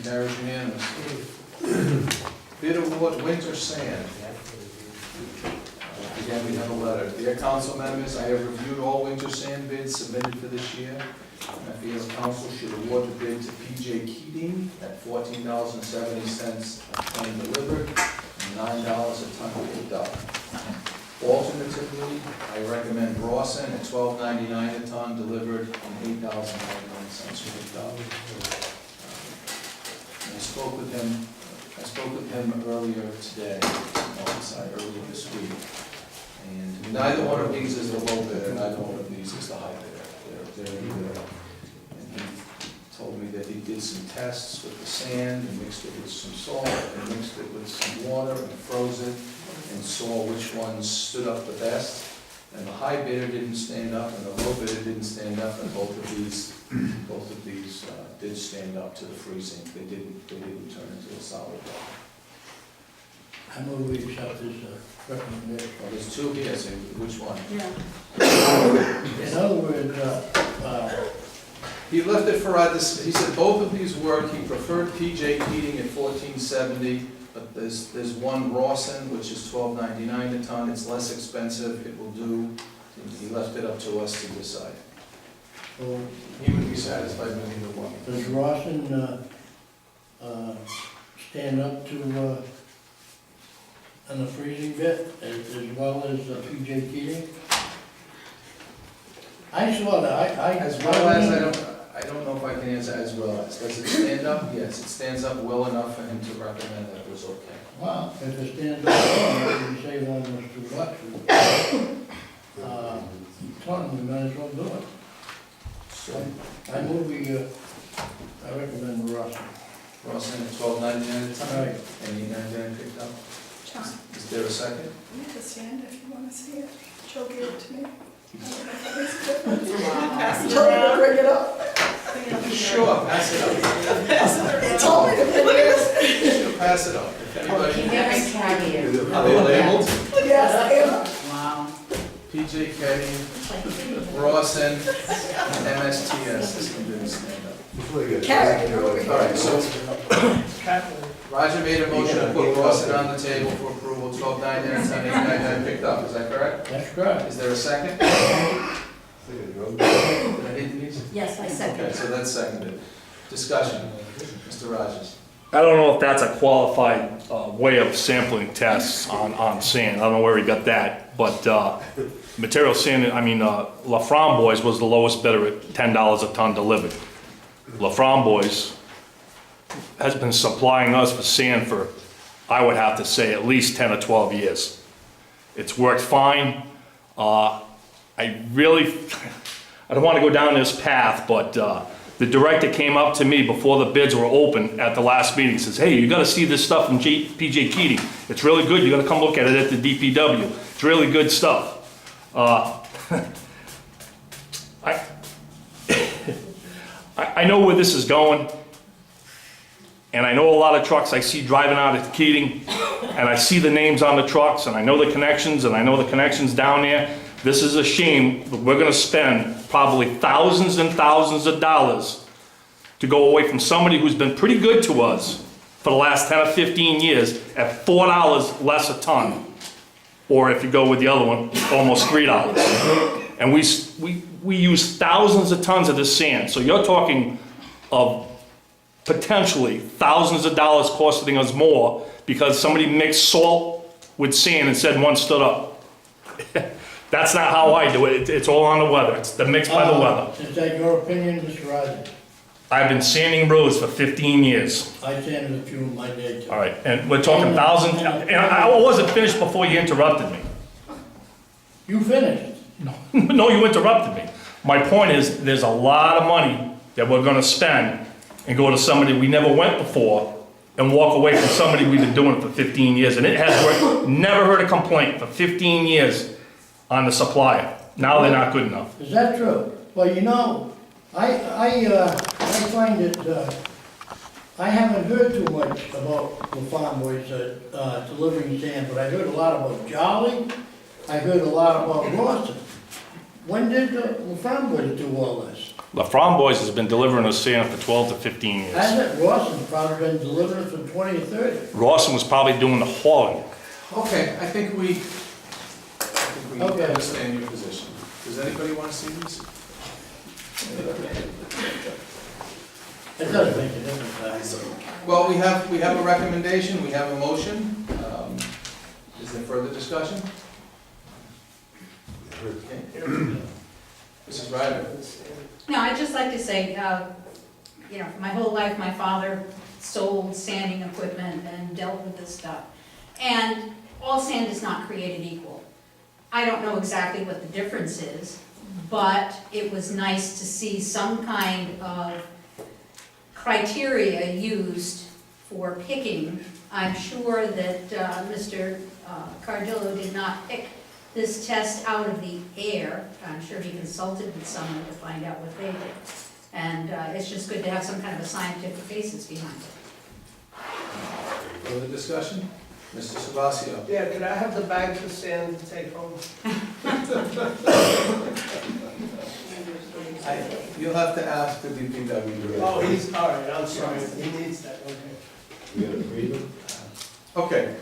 Carries unanimous. Bid award winter sand. Again, we have a letter. Dear council members, I have reviewed all winter sand bids submitted for this year. I feel the council should award the bid to PJ Keating at $14.70 a ton delivered, and $9 a ton picked up. Alternatively, I recommend Rawson at $12.99 a ton delivered, and $8.99 picked up. I spoke with him earlier today, earlier this week. And neither one of these is the low bidder, neither one of these is the high bidder. They're either, and he told me that he did some tests with the sand and mixed it with some salt and mixed it with some water and froze it and saw which ones stood up the best. And the high bidder didn't stand up and the low bidder didn't stand up, and both of these did stand up to the freezing. They didn't turn into a solid rock. I move we accept this recommendation. Well, there's two here, so which one? Yeah. In other words, He left it for he said both of these work. He preferred PJ Keating at $14.70, but there's one Rawson, which is $12.99 a ton. It's less expensive, it will do. He left it up to us to decide. so He would be satisfied with either one. does Rawson stand up to on the freezing bit as well as PJ Keating? I saw that, As well as, I don't know if I can answer as well as. Does it stand up? Yes, it stands up well enough for him to recommend that it was okay. Wow, if it stands up, well, you say one was too much. Ton, we might as well do it. So, I move we, I recommend Rawson. Rawson at $12.99 a ton. Right. And $8.99 picked up. John, Is there a second? you have the stand if you want to see it. Joe gave it to me. Pass it around. Bring it up. Sure, pass it up. He told me to bring it. Sure, pass it up. If anybody, Very carry it. are they labeled? Yes, I am. Wow. PJK, Rawson, MSTS. This one didn't stand up. Carry it over here. All right, so Roger made a motion to put Rawson on the table for approval, $12.99 and $8.99 picked up. Is that correct? That's correct. Is there a second? Did I hit Denise? Yes, I Okay, second. so that's seconded. Discussion, Mr. Rogers. I don't know if that's a qualified way of sampling tests on sand. I don't know where he got that, but material sand, La Framboise was the lowest bidder at $10 a ton delivered. La Framboise has been supplying us with sand for, I would have to say, at least 10 or 12 years. It's worked fine. I don't want to go down this path, but the director came up to me before the bids were open at the last meeting. He says, hey, you got to see this stuff from PJ Keating. It's really good. You got to come look at it at the DPW. It's really good stuff. I know where this is going, and I know a lot of trucks I see driving out at Keating, and I see the names on the trucks, and I know the connections, and I know the connections down there. This is a shame that we're gonna spend probably thousands and thousands of dollars to go away from somebody who's been pretty good to us for the last 10 or 15 years at $4 less a ton. Or if you go with the other one, almost $3. And we use thousands of tons of this sand. So you're talking of potentially thousands of dollars costing us more because somebody mixed salt with sand and said one stood up. That's not how I do it. It's all on the weather. It's the mix by the weather. Is that your opinion, Mr. Rogers? I've been sanding roads for 15 years. I sanded a few in my day too. All right, and we're talking thousands, and I wasn't finished before you interrupted me. You finished. No, you interrupted me. My point is, there's a lot of money that we're gonna spend and go to somebody we never went before and walk away from somebody we've been doing it for 15 years. And it has worked, never heard a complaint for 15 years on the supplier. Now they're not good enough. Is that true? Well, you know, I find it, I haven't heard too much about the farm boys delivering sand, but I heard a lot about Jolly. I heard a lot about Rawson. When did the farm boys do all this? La Framboise has been delivering us sand for 12 to 15 years. Hasn't Rawson probably been delivering it for 20 or 30? Rawson was probably doing the hauling. Okay, I think we Okay. understand your position. Does anybody want to see these? It doesn't make a difference. Well, we have a recommendation, we have a motion. Is there further discussion? Okay. Mrs. Ryder? No, I'd just like to say, you know, my whole life, my father sold sanding equipment and dealt with this stuff. And all sand is not created equal. I don't know exactly what the difference is, but it was nice to see some kind of criteria used for picking. I'm sure that Mr. Cardillo did not pick this test out of the air. I'm sure he consulted with someone to find out what they did. And it's just good to have some kind of a scientific basis behind it. Further discussion? Mr. Savasio? Yeah, could I have the bags of sand to take home? You'll have to ask the DPW director. Oh, he's, all right, I'm sorry, he needs that, okay. Okay.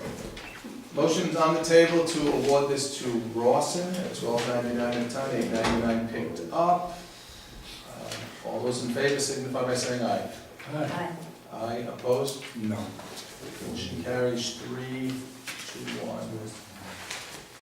Motion's on the table to award this to Rawson at $12.99 a ton, $8.99 picked up. All those in favor signify by saying aye. Aye. Aye, opposed? No. Motion carries 3-1.